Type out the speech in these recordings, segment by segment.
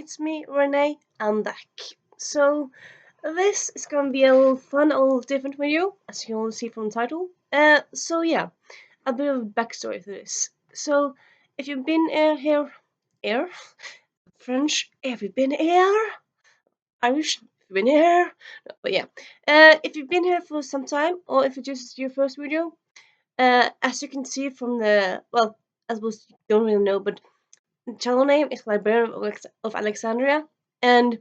it's me, Renee. I'm back. So, this is gonna be a little fun, a little different video, as you can all see from the title. Yeah, a bit of backstory to this. So, if you've been air, French, have you been here? Irish, have you been here? No, but yeah, if you've been here for some time, or if it's just your first video, as you can see from I suppose you don't really know, but the channel name is Librarian of Alexandria, and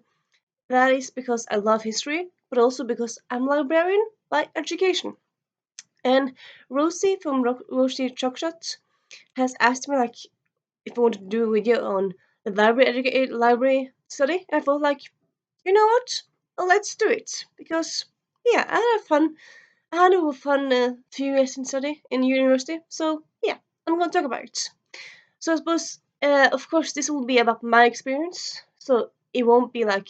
that is because I love history, but also because I'm a librarian by education. And Rosie from Rosie Choclate has asked me if I want to do a video on the library study. And I thought you know what? Let's do it because yeah, I had a fun few years in study in university. So yeah, I'm gonna talk about it. So I suppose, of course, this will be about my experience. So it won't be like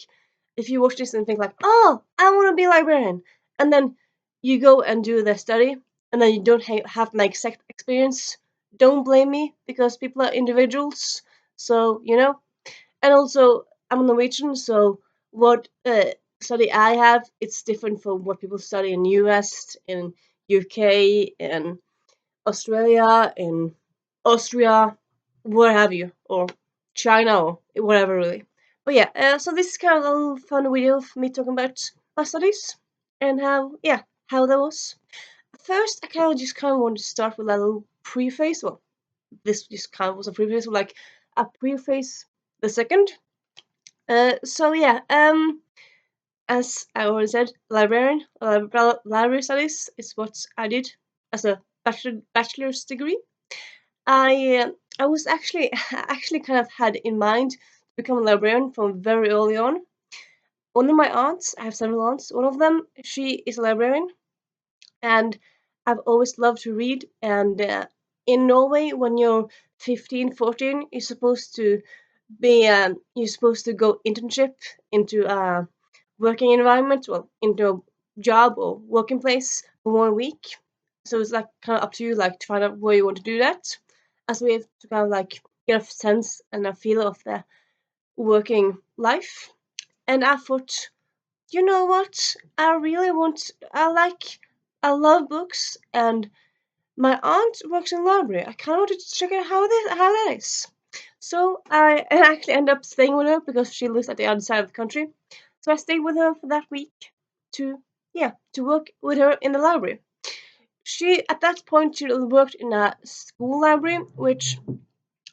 if you watch this and think "Oh, I want to be a librarian," and then you go and do the study, and then you don't have my exact experience. Don't blame me because people are individuals. So and also I'm Norwegian, so what study I have, it's different from what people study in US, in UK, in Australia, in Austria, what have you, or China, or whatever, really. But yeah, so this is kind of a little fun video of me talking about my studies and how that was. First, I kind of want to start with a little preface. Well, this just kind of was a preface, like a preface the second. So yeah, as I already said, library studies is what I did as a bachelor's degree. I was actually actually kind of had in mind to become a librarian from very early on. One of my aunts, I have several aunts, one of them, she is a librarian, and I've always loved to read. And in Norway, when you're 15, 14, you're supposed to go internship into a working environment, well, into a job or working place for 1 week. So it's kind of up to you, to find out where you want to do that. As we have to kind of get a sense and a feel of the working life. And I thought, you know what? I really want. I love books, and my aunt works in a library. I kind of wanted to check out how that is. So I actually ended up staying with her because she lives at the other side of the country. So I stayed with her for that week to to work with her in the library. She at that point she worked in a school library, which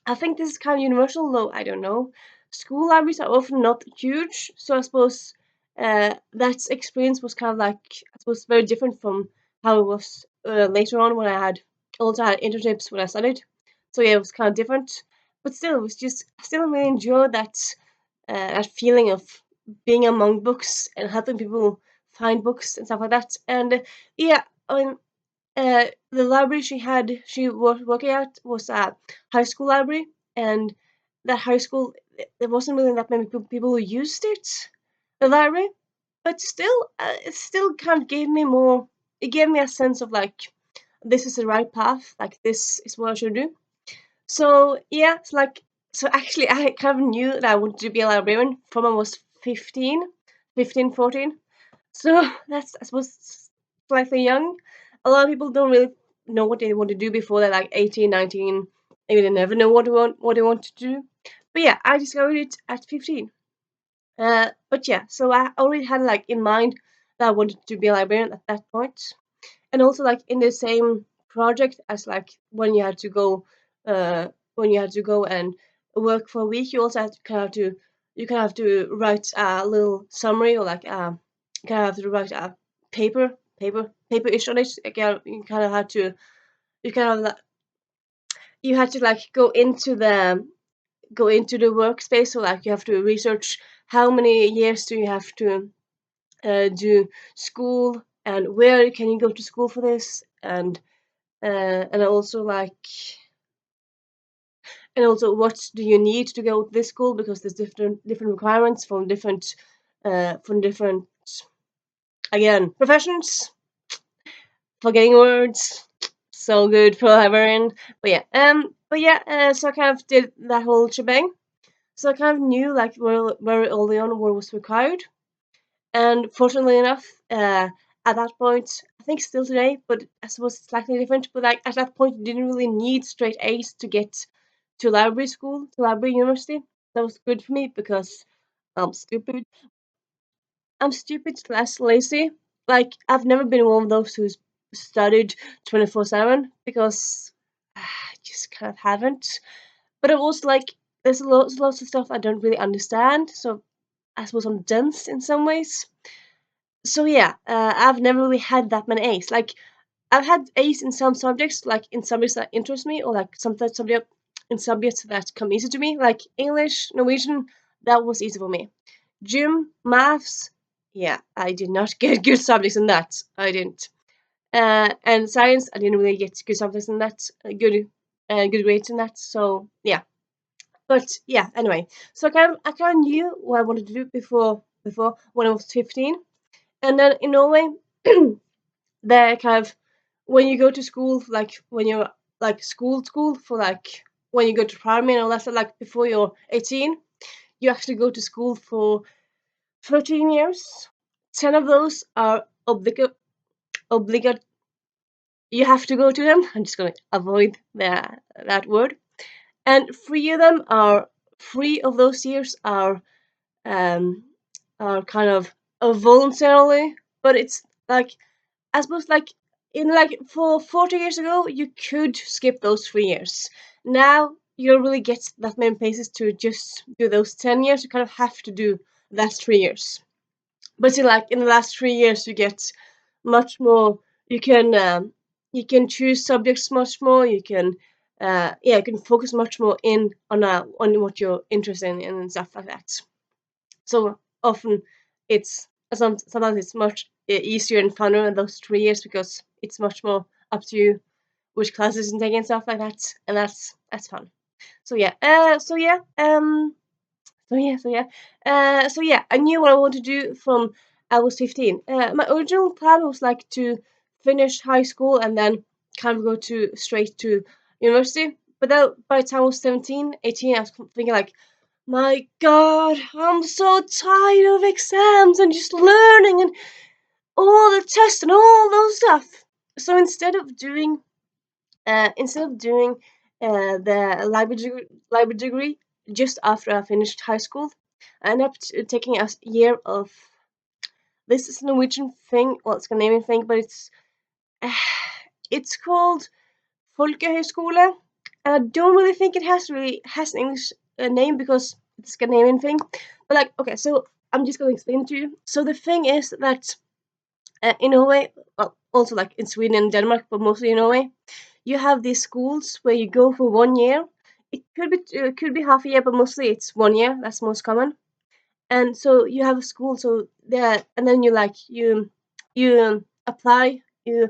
I think this is kind of universal, though I don't know. School libraries are often not huge, so I suppose that experience was kind of I suppose very different from how it was later on when I had also had internships when I studied. So yeah, it was kind of different, but still, it was just I still really enjoyed that feeling of being among books and helping people find books and stuff like that. And yeah, I mean, the library she was working at was a high school library, and that high school there wasn't really that many people who used the library, but still, it still kind of gave me more. It gave me a sense of this is the right path, this is what I should do. So yeah, so actually I kind of knew that I wanted to be a librarian from I was 14. So that's I suppose slightly young. A lot of people don't really know what they want to do before they're 18, 19. Maybe they never know what they want to do. But yeah, I discovered it at 15. But yeah, so I already had in mind that I wanted to be a librarian at that point. And also in the same project as uh when you had to go and work for a week, you also had to you kind of have to write a little summary, or you kind of have to write a paper-ish on it. You kind of had to you kind of you had to go into the workspace. So you have to research how many years do you have to do school, and where can you go to school for this, and also what do you need to go to this school, because there's different requirements from different again professions. Forgetting words, so good for a librarian. But yeah, so I kind of did that whole shebang. So I kind of knew like very early on what was required. And fortunately enough, at that point, I think still today, but I suppose it's slightly different. But like at that point, you didn't really need straight A's to get to library school, to library university. That was good for me because I'm stupid. I'm stupid slash lazy. Like I've never been one of those who's studied 24/7 because I just kind of haven't. But I'm also like there's lots of stuff I don't really understand. So I suppose I'm dense in some ways. So yeah, I've never really had that many A's. Like I've had A's in some subjects, like in subjects that interest me, or like some subject in subjects that come easy to me, like English, Norwegian. That was easy for me. Gym, maths, yeah, I did not get good subjects in that. I didn't. And science, I didn't really get good subjects in that. Good grades in that. So yeah. But yeah, anyway. So I kind of knew what I wanted to do before when I was 15. And then in Norway, they kind of when you go to school, like when you're like school for like when you go to primary and all that stuff, like before you're 18, you actually go to school for 13 years. 10 of those are obligat. You have to go to them. I'm just gonna avoid that word. And three of those years um are kind of voluntarily, but it's like I suppose like in like for 40 years ago you could skip those 3 years. Now you don't really get that many places to just do those 10 years. You kind of have to do that 3 years. But see, like in the last 3 years, you get much more. You can choose subjects much more. You can focus much more in on what you're interested in and stuff like that. So often, sometimes it's much easier and funner in those 3 years because it's much more up to you which classes you take and stuff like that, and that's fun. So yeah, so yeah, I knew what I wanted to do from I was 15. My original plan was like to finish high school and then kind of go to straight to university. But then by the time I was 17, 18, I was thinking like, my God, I'm so tired of exams and just learning and all the tests and all those stuff. So instead of doing the library degree just after I finished high school, I ended up taking a year of this is a Norwegian thing, well, it's a Scandinavian thing, but it's called Folkehøyskole, and I don't really think it has an English name because it's a Scandinavian thing. But like, okay, so I'm just going to explain to you. So the thing is that in Norway, well, also like in Sweden and Denmark, but mostly in Norway, you have these schools where you go for 1 year. It could be half a year, but mostly it's 1 year. That's most common. And so you have a school, so there, and then you apply. You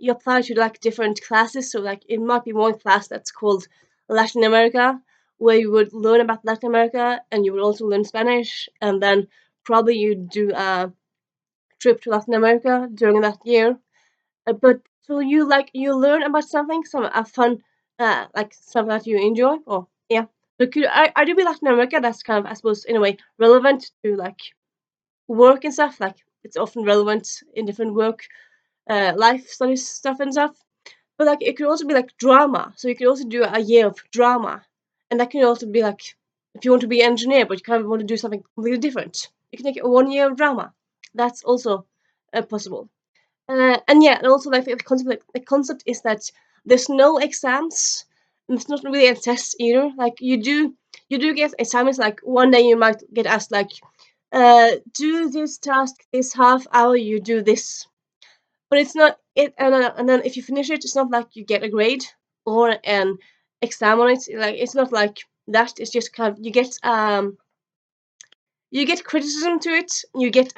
apply to like different classes. So like it might be one class that's called Latin America, where you would learn about Latin America, and you would also learn Spanish, and then probably you do a trip to Latin America during that year. But so you learn about something, some fun, like something that you enjoy, or yeah. So I do be Latin America. That's kind of I suppose in a way relevant to like work and stuff. Like it's often relevant in different work, life studies stuff and stuff. But like it could also be like drama. So you could also do a year of drama, and that can also be like if you want to be an engineer, but you kind of want to do something completely different. You can take 1 year of drama. That's also possible. And yeah, and also like the concept is that there's no exams, and it's not really a test either. Like you do get assignments. Like one day you might get asked like, do this task this half hour. You do this, but it's not it. And then if you finish it, it's not like you get a grade or an exam on it. Like it's not like that. It's just kind of you get criticism to it, you get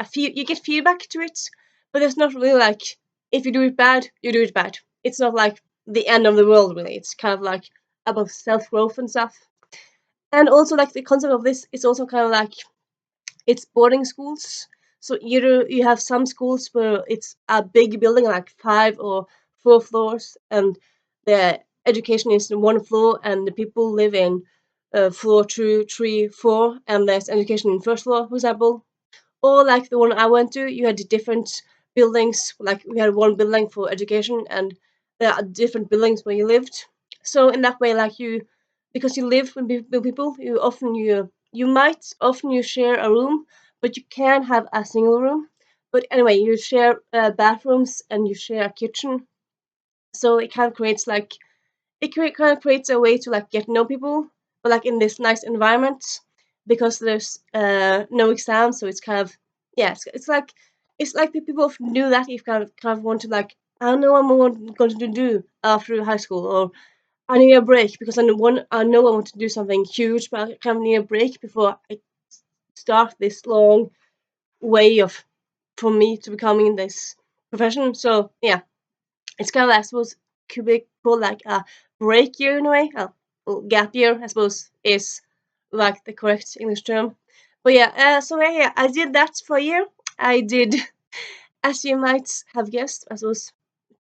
feedback to it, but it's not really like if you do it bad, you do it bad. It's not like the end of the world really. It's kind of like about self growth and stuff. And also like the concept of this is also kind of like it's boarding schools. So either you have some schools where it's a big building like 5 or 4 floors and the education is in one floor and the people live in floor 2, 3, 4, and there's education in first floor, for example. Or like the one I went to, you had different buildings. Like we had one building for education, and there are different buildings where you lived. So in that way, like you, because you live with people, you might often you share a room, but you can have a single room. But anyway, you share bathrooms and you share a kitchen. So it kind of creates like kind of creates a way to like get to know people, but like in this nice environment because there's no exams, so it's kind of yeah, it's like the people often do that if kind of want to like I don't know what I'm going to do after high school, or I need a break because I know I want to do something huge, but I kind of need a break before I start this long way of for me to becoming this profession. So yeah, it's kind of I suppose could be called like a break year in a way. Well, gap year I suppose is like the correct English term. But yeah, so yeah, I did that for a year. I did, as you might have guessed, I suppose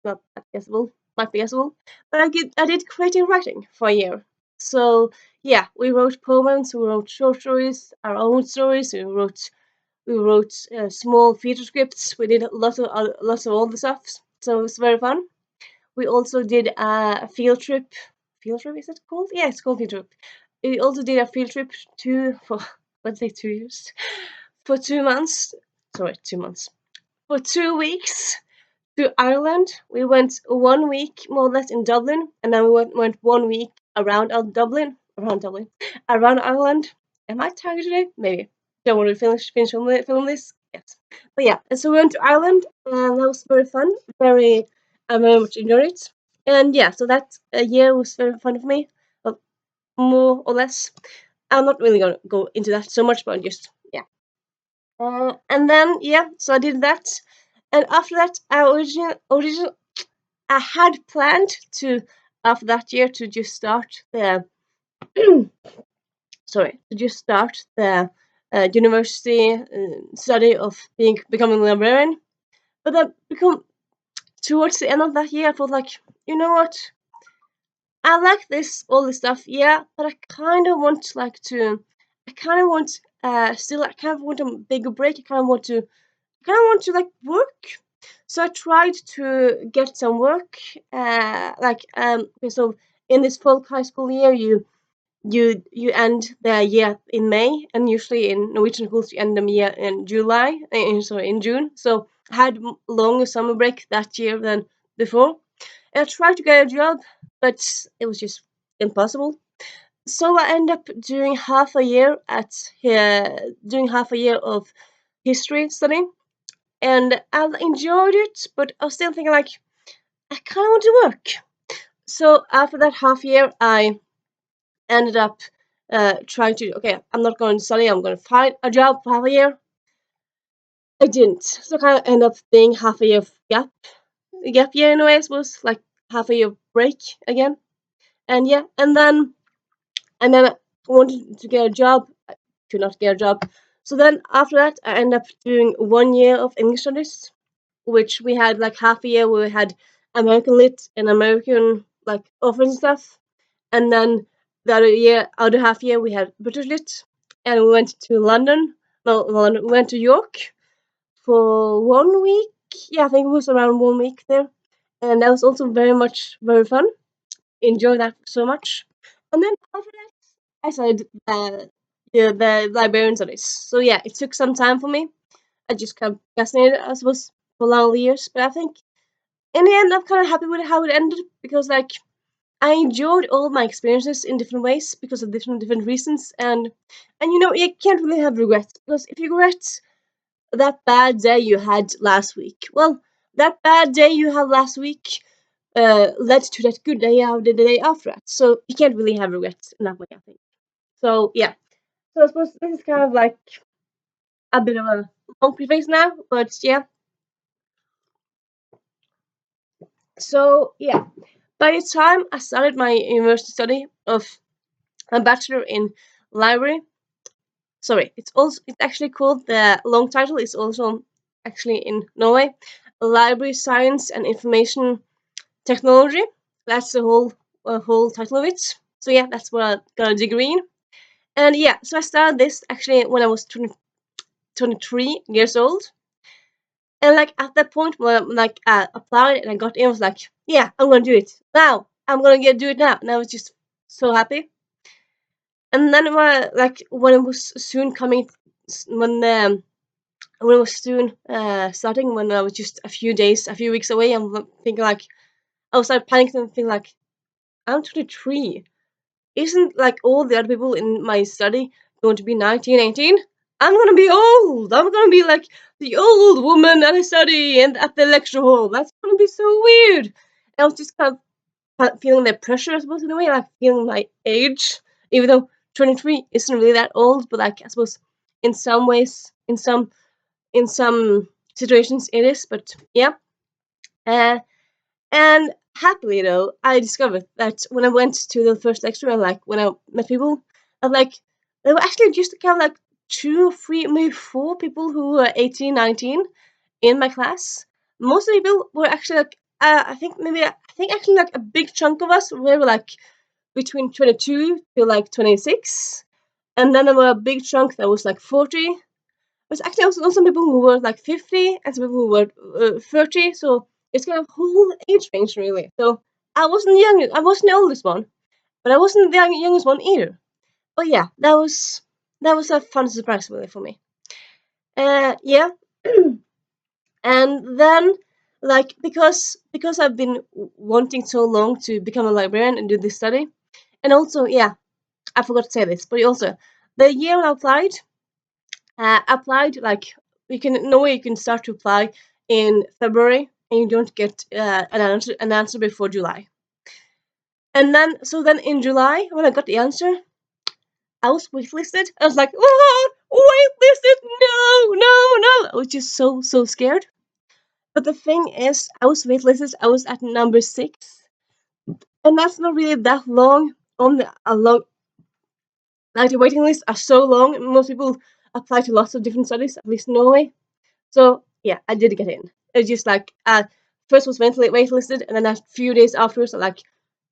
not that guessable, might be guessable, but I did creative writing for a year. So yeah, we wrote poems, we wrote short stories, our own stories, we wrote small feature scripts. We did lots of all the stuff. So it was very fun. We also did a field trip. Field trip is it called? Yeah, it's called field trip. We also did a field trip for let's say 2 years, for 2 months. Sorry, 2 months. For 2 weeks to Ireland. We went 1 week more or less in Dublin, and then we went 1 week around Dublin, around Ireland. Am I tired today? Maybe. Don't want to finish film this. Yes, but yeah. And so we went to Ireland, and that was very fun. I very much enjoyed it. And yeah, so that year was very fun for me, uh, more or less. I'm not really gonna go into that so much, but just yeah. And then yeah, so I did that, and after that, I had planned to after that year to just start the to just start the university study of becoming a librarian. But then become towards the end of that year, I thought like, you know what? I like this all this stuff, yeah, but I kind of want like to, I kind of want still I kind of want a bigger break. I kind of want to like work. So I tried to get some work. Okay, so in this folk high school year, you end the year in May, and usually in Norwegian schools you end the year in July. Sorry, in June. So I had longer summer break that year than before. And I tried to get a job, but it was just impossible. So I ended up doing half a year of history study, and I enjoyed it, but I was still thinking like I kind of want to work. So after that half year, I ended up trying to okay, I'm not going to study. I'm going to find a job for half a year. I didn't, so kind of end up being half a year of gap year in a way. I suppose like half a year break again, and yeah, and then I wanted to get a job. I could not get a job. So then after that, I ended up doing 1 year of English studies, which we had like half a year where we had American lit and American like offers and stuff, and then the other half year we had British lit, and we went to London. No, London. We went to York for 1 week. Yeah, I think it was around 1 week there, and that was also very fun. Enjoyed that so much. And then after that, I started the librarian studies. So yeah, it took some time for me. I just kind of fascinated, I suppose, for long years. But I think in the end, I'm kind of happy with how it ended because like I enjoyed all my experiences in different ways because of different reasons, and you know you can't really have regrets because if you regret that bad day you had last week, well, that bad day you had last week led to that good day of the day after that. So you can't really have regrets in that way, I think. So yeah. So I suppose this is kind of like a bit of a long preface now, but yeah. So yeah, by the time I started my university study of a bachelor in library, sorry, it's actually called the long title is also actually in Norway, library science and information technology. That's the whole title of it. So yeah, that's what I got a degree in. And yeah, so I started this actually when I was 23 years old. And like at that point when I like applied and I got in, I was like, yeah, I'm gonna do it now. I'm gonna do it now. And I was just so happy. And then when it was soon coming, when when it was soon starting, when I was just a few weeks away, I'm thinking like, I was like panicking and thinking like, I'm 23. Isn't like all the other people in my study going to be 19, 18? I'm gonna be old. I'm gonna be like the old woman at a study and at the lecture hall. That's gonna be so weird. And I was just kind of feeling the pressure, I suppose, in a way, like feeling my age, even though 23 isn't really that old, but like I suppose in some ways, in some situations it is. But yeah, uh, and happily though, I discovered that when I went to the first lecture and like when I met people, I was like, there were actually just kind of like two, three, maybe four people who were 18, 19 in my class. Most of the people were actually like, I think actually like a big chunk of us were like between 22 to like 26. And then there were a big chunk that was like 40. There's actually also some people who were like 50 and some people who were 30. So it's kind of whole age range really. So I wasn't the oldest one, but I wasn't the youngest one either. But yeah, that was a fun surprise really for me. Yeah, and then like because I've been wanting so long to become a librarian and do this study, and also yeah, I forgot to say this, but also the year I applied like you can in Norway you can start to apply in February and you don't get an answer before July. And then so then in July when I got the answer, I was waitlisted. I was like, oh, waitlisted! No, no, no! I was just so scared. But the thing is, I was waitlisted. I was at number 6, and that's not really that long on the a long like the waiting lists are so long. Most people apply to lots of different studies, at least in Norway. So yeah, I did get in. It was just like first was waitlisted, and then a few days afterwards, like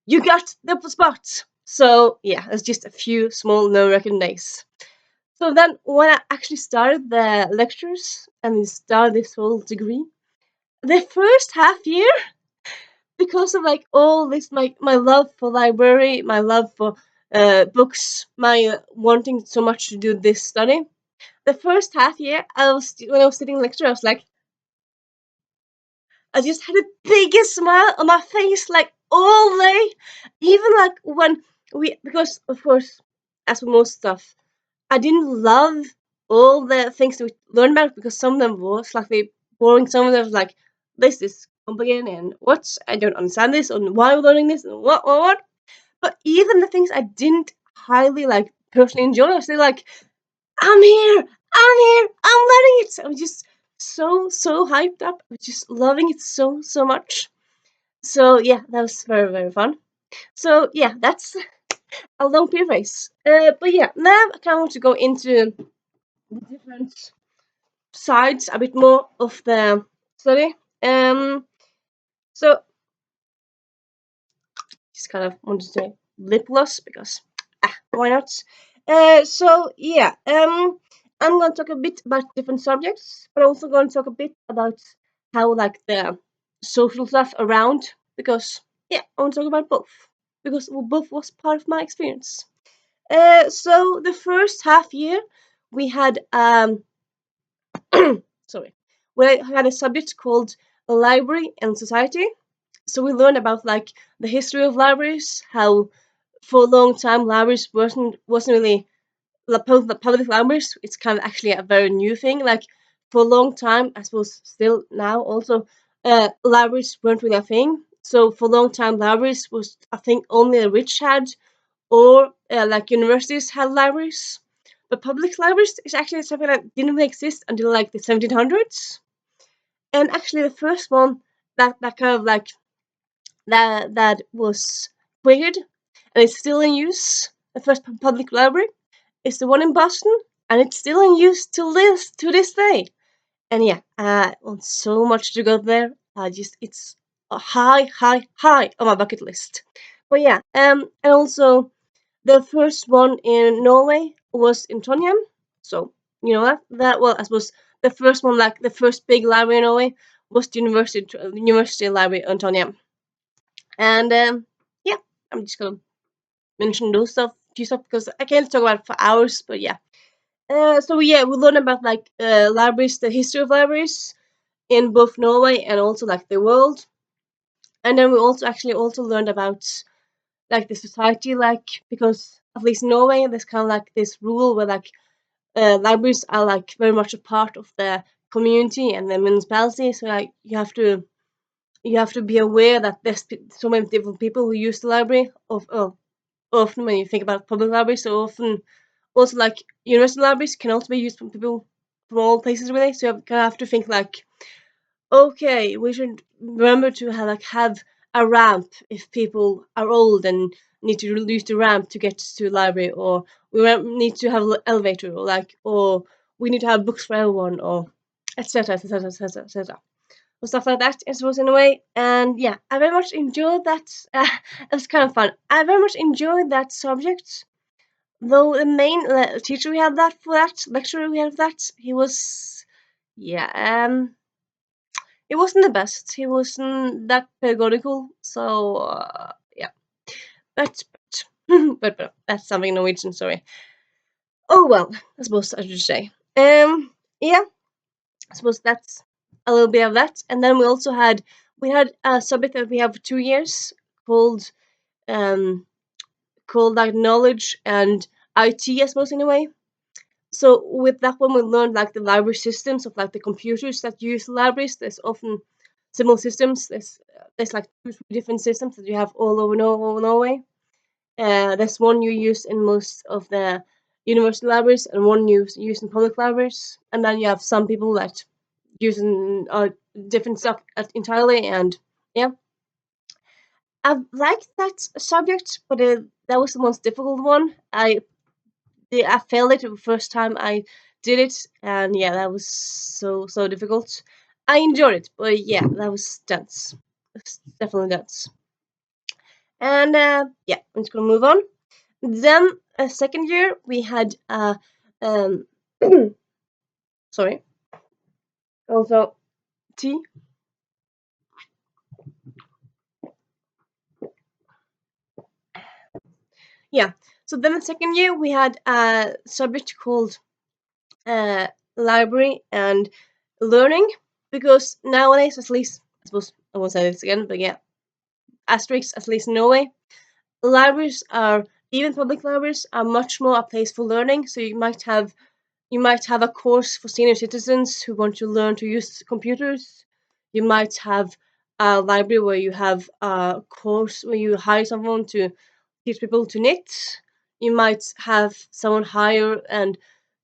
you got the spot. So yeah, it's just a few small no-reckon days. So then when I actually started the lectures and started this whole degree, the first half year, because of like all this my love for library, my love for books, my wanting so much to do this study, the first half year when I was sitting in lecture, I was like, I just had the biggest smile on my face, like all day. Even like when because of course, as with most stuff, I didn't love all the things that we learned about because some of them were slightly boring. Some of them was like, this is complicated and what? I don't understand this and why we're learning this and what. But even the things I didn't highly like personally enjoy, I was still like, I'm here, I'm learning it. I was just so hyped up. I was just loving it so much. So yeah, that was very fun. So yeah, that's a long preface. But yeah, now I kind of want to go into the different sides a bit more of the study. So just kind of wanted to say lip gloss because why not? So yeah, I'm gonna talk a bit about different subjects, but I'm also going to talk a bit about how like the social stuff around because yeah, I want to talk about both because both was part of my experience. So the first half year we had sorry, we had a subject called library and society. So we learned about like the history of libraries, how for a long time libraries wasn't really public libraries. It's kind of actually a very new thing. Like for a long time, I suppose still now also, libraries weren't really a thing. So for a long time, libraries was I think only the rich had, or like universities had libraries. But public libraries is actually something that didn't really exist until like the 1700s. And actually, the first one that kind of like that was created and it's still in use. The first public library is the one in Boston, and it's still in use to this day. And yeah, I want so much to go there. I just it's a high on my bucket list. But yeah, and also The first one in Norway was in Trondheim. So you know that well, I suppose the first one, like the first big library in Norway, was the university library in Trondheim. And yeah, I'm just gonna mention those few stuff because I can't talk about it for hours. But yeah, so yeah, we learn about like libraries, the history of libraries in both Norway and also like the world. And then we also actually also learned about like the society, like because at least in Norway there's kind of like this rule where like libraries are like very much a part of the community and the municipality. So like you have to be aware that there's so many different people who use the library. Often when you think about public libraries, so often also like university libraries can also be used from people from all places really. So you kind of have to think like, okay, we should remember to have a ramp if people are old and need to use the ramp to get to the library, or need to have an elevator, or or we need to have books for everyone, or etc. etc. etc. etc. Or stuff like that, I suppose, in a way. And yeah, I very much enjoyed that. It was kind of fun. I very much enjoyed that subject. Though the main teacher we had that for that lecturer we had for that, he was yeah he wasn't the best. He wasn't that pedagogical. So yeah, but that's something Norwegian. Sorry. Oh well, I suppose I should say. Yeah, I suppose that's a little bit of that. And then we had a subject that we have for 2 years called um like knowledge and IT, I suppose, in a way. So with that one, we learned like the library systems of like the computers that use libraries. There's often similar systems. There's like two, three different systems that you have all over Norway. There's one you use in most of the university libraries, and one you use in public libraries. And then you have some people that using different stuff entirely. And yeah, I liked that subject, but that was the most difficult one. I failed it the first time I did it, and yeah, that was so difficult. I enjoyed it, but yeah, that was dense. It's definitely dense. And yeah, I'm just gonna move on. Then second year we had um sorry, also tea. Yeah. So then the second year we had a subject called uh library and learning, because nowadays, at least I suppose I won't say this again, but yeah, asterisks, at least in Norway, libraries are, even public libraries are much more a place for learning. So you might have a course for senior citizens who want to learn to use computers. You might have a library where you have a course where you hire someone to teach people to knit. You might have someone hire and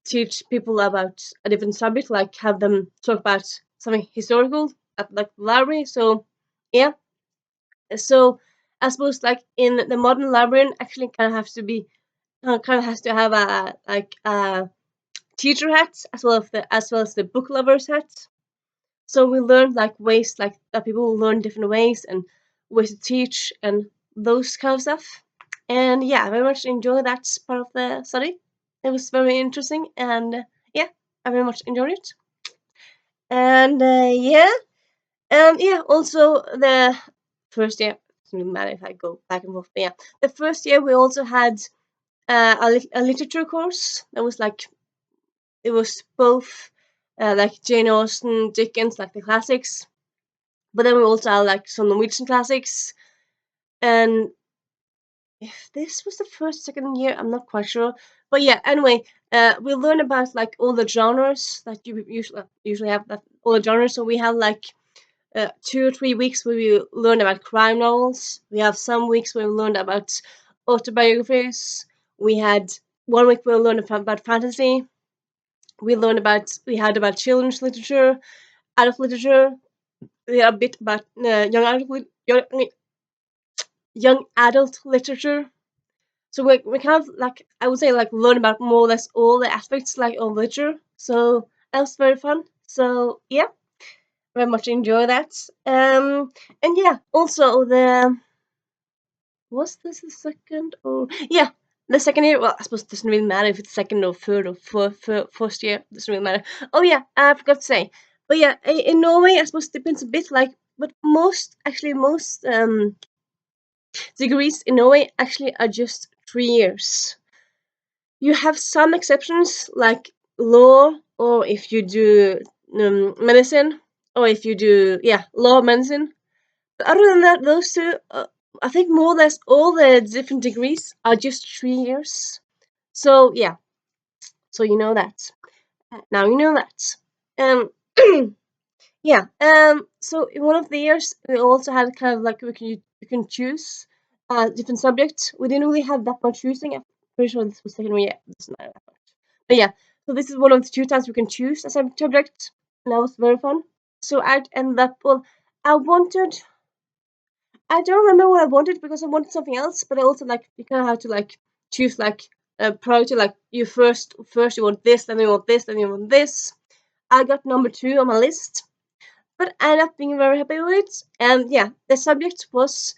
teach people about a different subject, like have them talk about something historical at like the library. So yeah, so I suppose like in the modern librarian actually kind of has to be kind of has to have a like a teacher hat as well as the book lovers hat. So we learned like ways like that people learn different ways and ways to teach and those kind of stuff. And yeah, I very much enjoyed that part of the study. It was very interesting, and yeah, I very much enjoyed it. And yeah, yeah, also the first year, it doesn't matter if I go back and forth, but yeah, the first year we also had a literature course that was like, it was both like Jane Austen, Dickens, like the classics, but then we also had like some Norwegian classics. And if this was the first, second year, I'm not quite sure. But yeah, anyway, we learn about like all the genres that you usually have, that all the genres. So we have like 2 or 3 weeks where we learn about crime novels. We have some weeks where we learned about autobiographies. We had 1 week where we learned about fantasy. We had about children's literature, adult literature. We had a bit about young adult literature. So we kind of like, I would say, like learn about more or less all the aspects like of literature. So that was very fun. So yeah, very much enjoy that. And yeah, also the, was this the second? Oh yeah. The second year, well, I suppose it doesn't really matter if it's second or third or first year. It doesn't really matter. Oh yeah, I forgot to say. But yeah, in Norway, I suppose it depends a bit. Like, but most degrees in Norway actually are just 3 years. You have some exceptions like law, or if you do medicine, or if you do law, medicine. But other than that, those two, I think more or less all the different degrees are just 3 years. So yeah, so you know that. Now you know that. Um, yeah. So in one of the years, we also had kind of like we can choose different subjects. We didn't really have that much choosing. I'm pretty sure this was second year. It doesn't matter that much. But yeah, so this is one of the two times we can choose a subject, and that was very fun. So I'd end up. Well, I wanted. I don't remember what I wanted because I wanted something else, but I also like you kind of have to like choose like a priority. Like you first you want this, then you want this, then you want this. I got number two on my list, but I ended up being very happy with it. And yeah, the subject was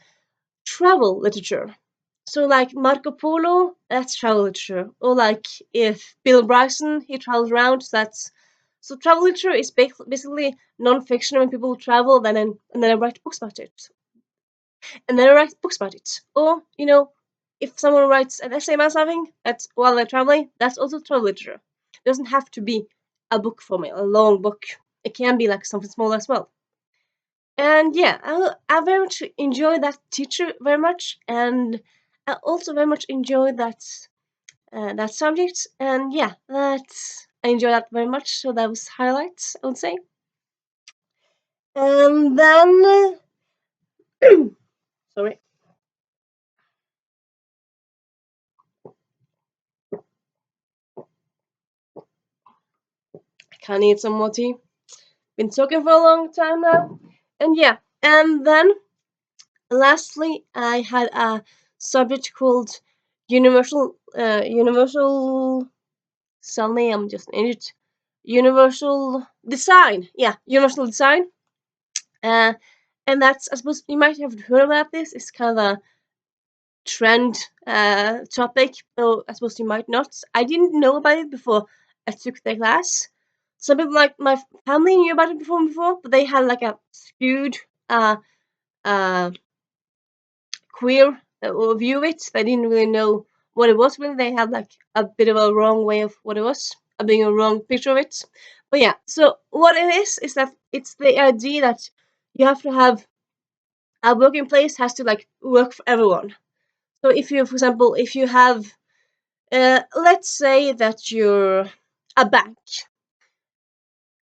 travel literature. So like Marco Polo, that's travel literature. Or like if Bill Bryson, he travels around, so travel literature is basically non-fiction when people travel, and then I write books about it. And then I write books about it. Or, if someone writes an essay about something that's while they're traveling, that's also travel literature. It doesn't have to be a book for me, a long book. It can be like something small as well. And yeah, I very much enjoy that teacher very much, and I also very much enjoy that subject. And yeah, I enjoy that very much. So that was highlights, I would say. And then, sorry, I kind of need some more tea. Been talking for a long time now. And yeah, and then lastly, I had a subject called universal. Suddenly, I'm just an idiot. Universal design. Yeah, universal design. Uh, and that's, I suppose you might have heard about this. It's kind of a trend topic, though I suppose you might not. I didn't know about it before I took the class. Some people like my family knew about it before, but they had like a skewed uh, uh, queer view of it. They didn't really know what it was. Really, they had like a bit of a wrong way of what it was, being a wrong picture of it. But yeah, so what it is that it's the idea that you have to have a working place has to like work for everyone. So if you, for example, if you have, let's say that you're a bank.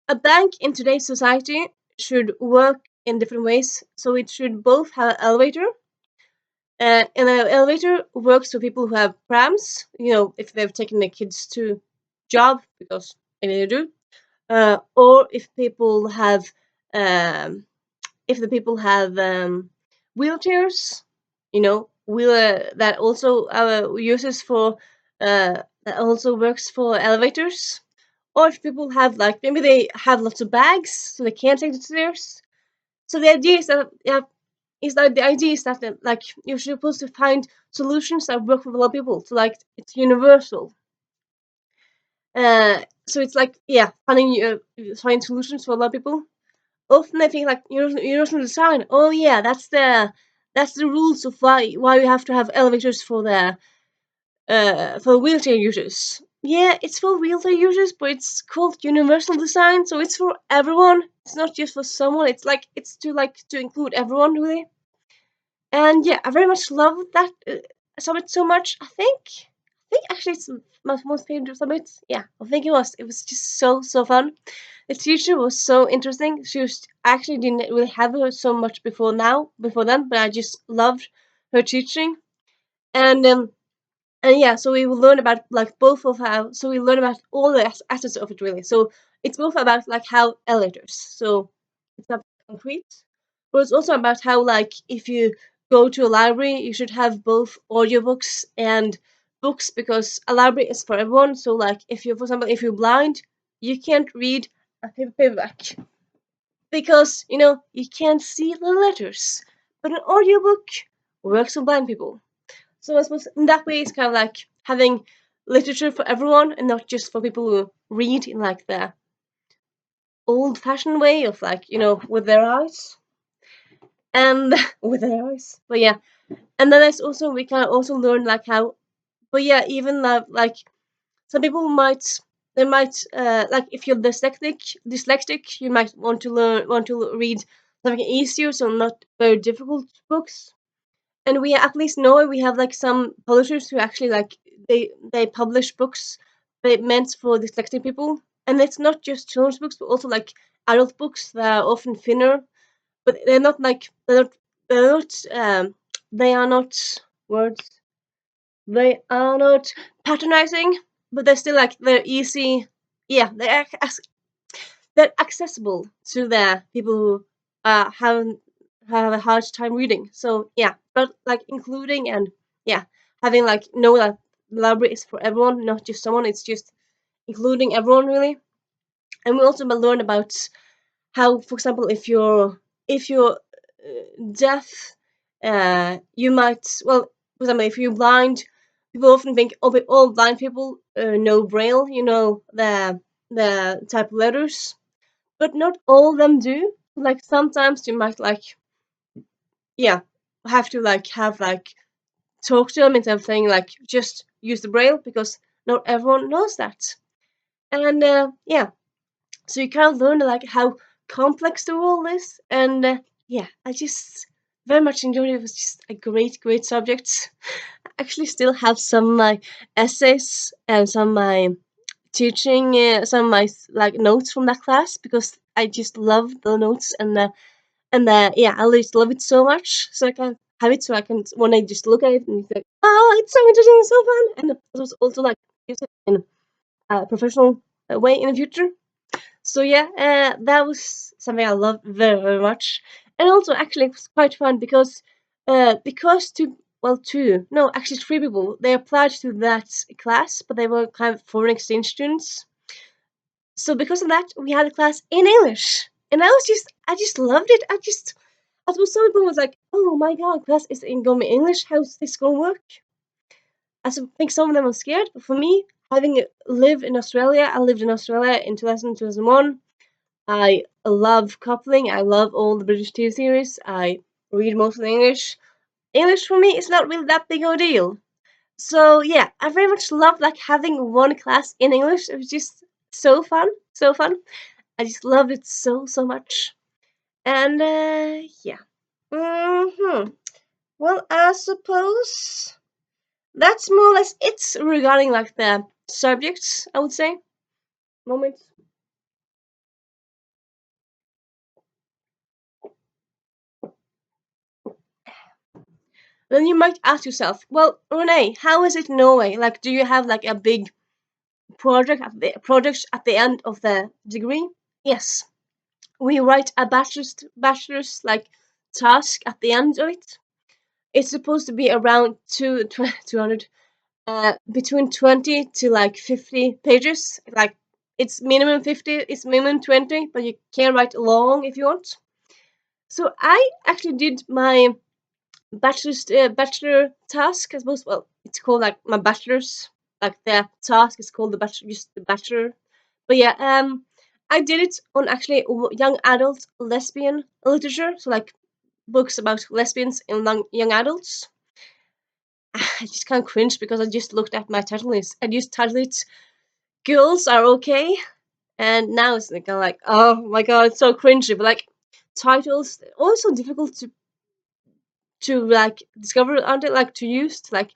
A bank in today's society should work in different ways. So it should both have an elevator. And an elevator works for people who have prams, if they've taken their kids to job, because maybe they do. Or um, if the people have wheelchairs, that also uses for that also works for elevators. Or if people have like maybe they have lots of bags, so they can't take the stairs. So the idea is that the idea is that like you're supposed to find solutions that work for a lot of people. So like it's universal. So it's like find solutions for a lot of people. Often I think like universal design. Oh yeah, that's the rules of why you have to have elevators for wheelchair users. Yeah, it's for wheelchair users, but it's called universal design, so it's for everyone. It's not just for someone. It's like it's to include everyone really. And yeah, I very much love that summit so much. I think actually it's my most favorite summit. Yeah, I think it was. It was just so fun. The teacher was so interesting. She was actually didn't really have her so much before then, but I just loved her teaching. And yeah, so we will learn about like both of how. So we learn about all the aspects of it really. So it's both about like how elevators. So it's not concrete, but it's also about how like if you go to a library, you should have both audiobooks and books because a library is for everyone. So like if you, for example, if you're blind, you can't read a paperback because you can't see the letters. But an audiobook works for blind people. So I suppose in that way, it's kind of like having literature for everyone and not just for people who read in like the old-fashioned way of like with their eyes and with their eyes. But yeah, and then there's also we can also learn like how. But yeah, even like some people might they might like if you're dyslexic, you might want to read something easier, so not very difficult books. And we at least know we have like some publishers who actually like they publish books they meant for dyslexic people, and it's not just children's books but also like adult books that are often thinner, but they're not like they are not words they are not patronizing, but they're still like they're easy. Yeah, they're accessible to the people who have a hard time reading. So yeah, but like including and yeah, having like know that the library is for everyone, not just someone. It's just including everyone really. And we also learn about how, for example, if you're deaf, you might for example, if you're blind, people often think, oh, but all blind people know Braille, the type of letters, but not all of them do. Like sometimes you might like yeah have to like have like talk to them instead of saying like just use the Braille because not everyone knows that. And yeah, so you kind of learn like how complex the world is, and yeah, I just very much enjoyed it. It was just a great subject. I actually still have some of my essays and some of my teaching, some of my like notes from that class because I just love the notes and yeah, I just love it so much. So I can have it so I can when I just look at it and it's like, oh, it's so interesting and so fun, and it was also like use it in a professional way in the future. So yeah, that was something I loved very much, and also actually it was quite fun because two no actually three people they applied to that class, but they were kind of foreign exchange students. So because of that, we had a class in English, and I just loved it. I suppose some people was like, oh my god, class is in going to be English. How's this gonna work? Think some of them were scared, but for me, having lived in Australia, I lived in Australia in 2001. I love coupling. I love all the British TV series. I read mostly English. English for me is not really that big of a deal. So yeah, I very much love like having one class in English. It was just so fun, so fun. I just loved it so much. And yeah. Well, I suppose that's more or less it regarding like the subjects. I would say. Moment. Then you might ask yourself, well, Renee, how is it in Norway? Like, do you have like a big project at the end of the degree? Yes, we write a bachelor's like task at the end of it. It's supposed to be around 200 between 20 to like 50 pages. Like it's minimum 50, it's minimum 20, but you can write long if you want. So I actually did my bachelor task, I suppose. Well, it's called like my bachelor's. Like the task is called the bachelor, just the bachelor. But yeah, I did it on actually young adult lesbian literature. So like books about lesbians and young adults. I just kind of cringe because I just looked at my title list. I just titled it "Girls Are Okay," and now it's kind of like, oh my god, it's so cringy. But like titles, also difficult to like discover, aren't it? Like to use, to, like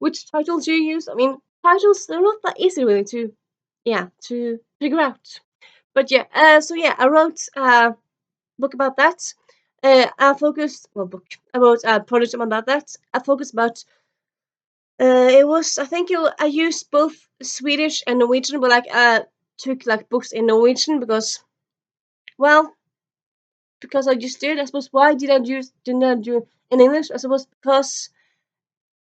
which titles you use. I mean, titles they're not that easy really to, yeah, to figure out. But yeah, so yeah, I wrote a book about that. I focused well book. I wrote a project about that. I focused about. It was I think I used both Swedish and Norwegian, but like took like books in Norwegian well because I just did. I suppose why didn't I do in English? I suppose because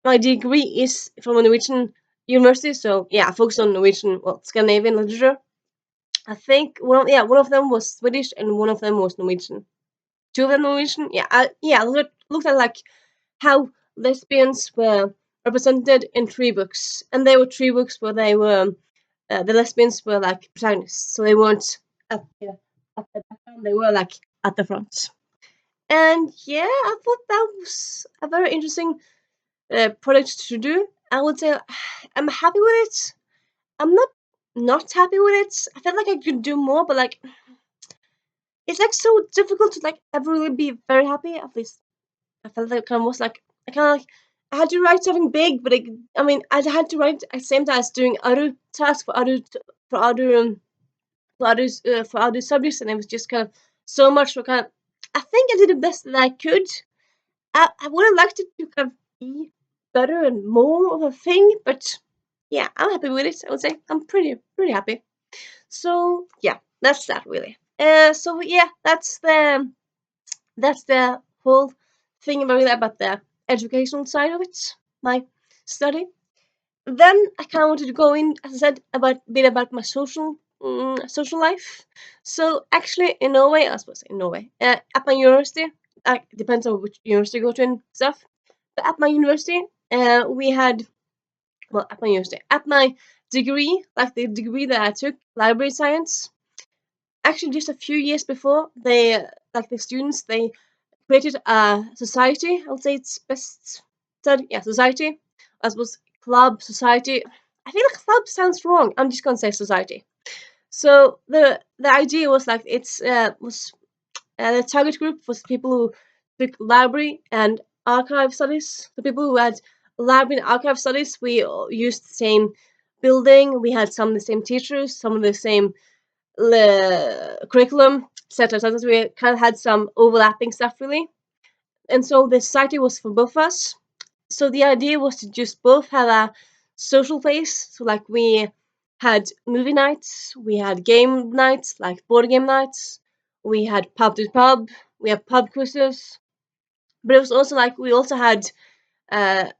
my degree is from a Norwegian university, so yeah, I focused on Norwegian, Scandinavian literature. I think one of them was Swedish and one of them was Norwegian. Two of them Norwegian. Yeah, I looked at like how lesbians were represented in three books, and they were three books where they were the lesbians were like protagonists, so they weren't at the background; they were like at the front. And yeah, I thought that was a very interesting project to do. I would say I'm happy with it. I'm not happy with it. I felt like I could do more, but like it's like so difficult to like ever really be very happy. At least I felt like I kind of was like I kind of like I had to write something big, but I mean I had to write at the same time as doing other tasks for other for other subjects, and it was just kind of so much for kind of. I think I did the best that I could. I would have liked it to kind of be better and more of a thing, but yeah, I'm happy with it. I would say I'm pretty happy. So yeah, that's that really. So yeah, that's the whole thing about the educational side of it, my study. Then I kind of wanted to go in, as I said, about a bit about my social life. So actually, in Norway, I suppose in Norway, at my university, depends on which university you go to and stuff. But at my university, we had at my university, at my degree, like the degree that I took, library science. Actually, just a few years before, they like the students, they created a society. I would say it's best said, yeah, society. I suppose club, society. I feel like club sounds wrong. I'm just gonna say society. So the idea was like the target group was people who took library and archive studies. The people who had library and archive studies, we all used the same building. We had some of the same teachers, some of the same curriculum, etc. So we kind of had some overlapping stuff really. And so the society was for both of us. So the idea was to just both have a social place. So like we had movie nights, we had game nights, like board game nights, we had pub to pub, we had pub quizzes. But it was also like we also had once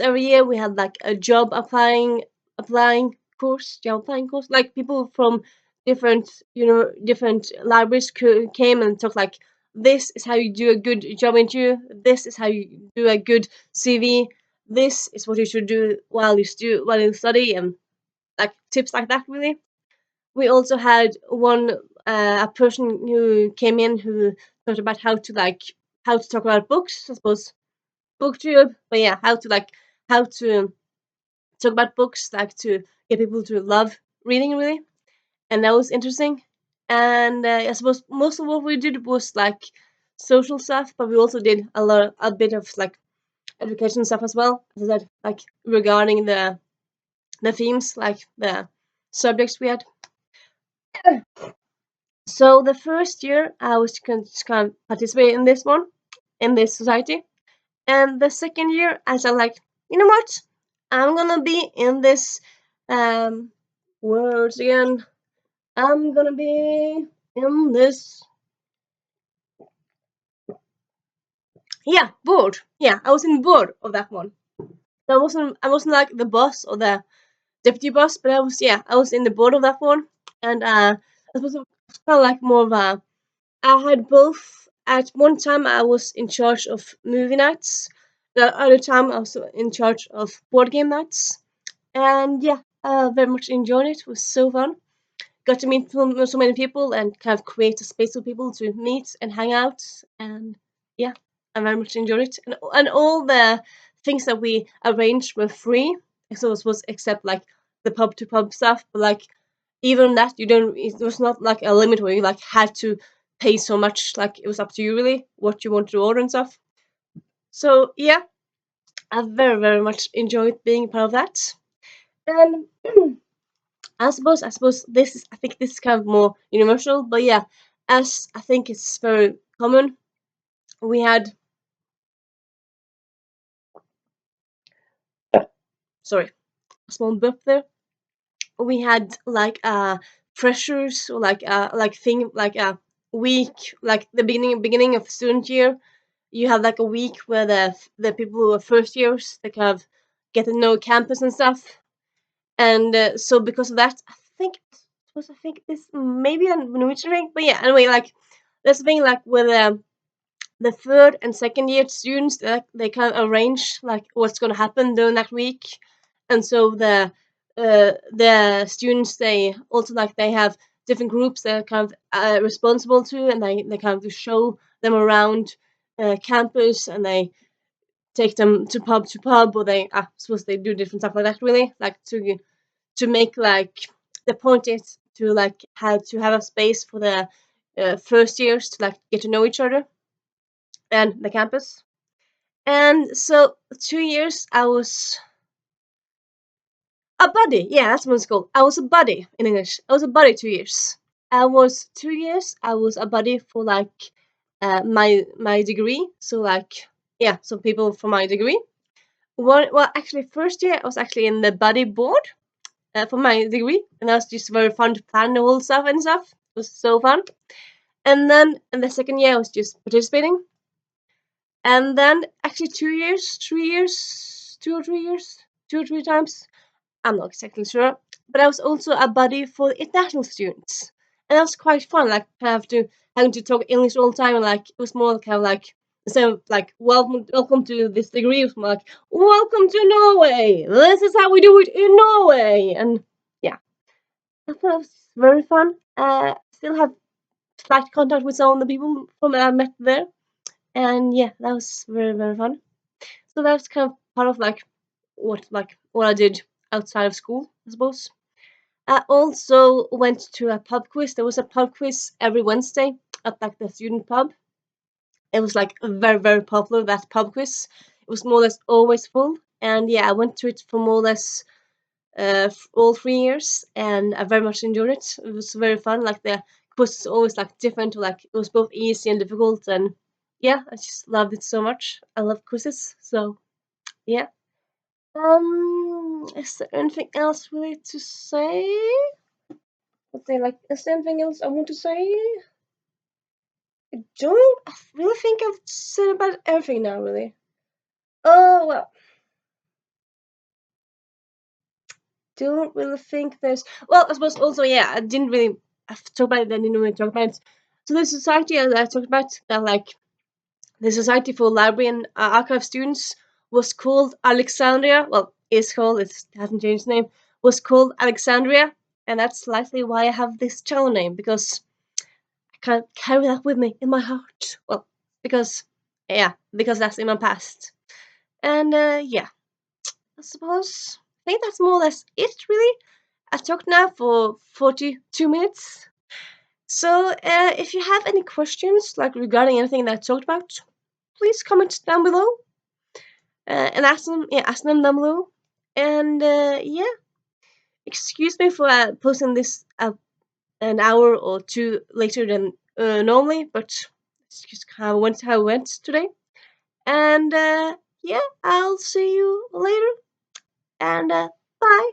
every year we had like a applying job applying course. Like people from different libraries came and talked like this is how you do a good job interview. This is how you do a good CV. This is what you should do while you study, and like tips like that. Really, we also had a person who came in who talked about how to talk about books. I suppose booktube, but yeah, how to talk about books, like to get people to love reading really, and that was interesting. And I suppose most of what we did was like social stuff, but we also did a bit of like education stuff as well. As I said, like regarding the themes, like the subjects we had. So the first year I was kind of participate in this one, in this society. And the second year, I said, like, you know what? I'm gonna be in this words again. I'm gonna be in this. Yeah, board. Yeah, I was in board of that one. So I wasn't like the boss or the deputy boss, but I was in the board of that one. And I was kind of like more of a I had both. At one time, I was in charge of movie nights. The other time, I was in charge of board game nights. And yeah, I very much enjoyed it. It was so fun. Got to meet so many people and kind of create a space for people to meet and hang out. And yeah, I very much enjoyed it. And all the things that we arranged were free. So it was except like the pub to pub stuff. But like even that, it was not like a limit where you like had to pay so much. Like it was up to you really what you wanted to order and stuff. So yeah, I very much enjoyed being part of that. And I suppose I think this is kind of more universal, but yeah, as I think it's very common, we had sorry, a small burp there. We had like freshers or like thing like a week, like the beginning of student year. You have like a week where the people who are first years they kind of get to know campus and stuff, and so because of that, I think this maybe a Norwegian thing, but yeah, anyway, like there's a thing like with the third and second year students, they kind of arrange like what's going to happen during that week, and so the students, they also like they have different groups they're kind of responsible to, and they kind of just show them around campus, and they take them to pub, or they I suppose they do different stuff like that, really, like to make like the point is to like have a space for the first years to like get to know each other and the campus. And so 2 years I was a buddy. Yeah, that's what it's called. I was a buddy in English. I was a buddy 2 years. I was 2 years. I was a buddy for like my degree. So like yeah, some people from my degree. Well, actually, first year I was actually in the buddy board for my degree, and that was just very fun to plan the whole stuff and stuff. It was so fun. And then in the second year I was just participating. And then actually 2 years, 3 years, 2 or 3 years, 2 or 3 times, I'm not exactly sure. But I was also a buddy for international students. And that was quite fun, like having to talk English all the time, and like it was more kind of like instead of like welcome to this degree, it was more like welcome to Norway. This is how we do it in Norway. And yeah, I thought it was very fun. Still have slight contact with some of the people from I met there. And yeah, that was very fun. So that was kind of part of what I did outside of school, I suppose. I also went to a pub quiz. There was a pub quiz every Wednesday at like the student pub. It was like very popular, that pub quiz. It was more or less always full. And yeah, I went to it for more or less all 3 years, and I very much enjoyed it. It was very fun. Like the quiz was always like different. Like it was both easy and difficult, and yeah, I just loved it so much. I love quizzes, so yeah. Is there anything else really to say? What they like? Is there anything else I want to say? Don't. I really think I've said about everything now. Really. Oh well. Don't really think there's. Well, I suppose also yeah. I didn't really. I've talked about it. I didn't really talk about it. So the society that I talked about, that like the Society for Librarian Archive Students, was called Alexandria. Well, is called. It hasn't changed its name. Was called Alexandria, and that's likely why I have this channel name, because I can't carry that with me in my heart. Well, because yeah, because that's in my past. And yeah, I suppose I think that's more or less it. Really, I've talked now for 42 minutes. So if you have any questions like regarding anything that I talked about, please comment down below and ask them down below. And yeah, excuse me for posting this an hour or two later than normally, but it's just how it went today. And yeah, I'll see you later. And bye.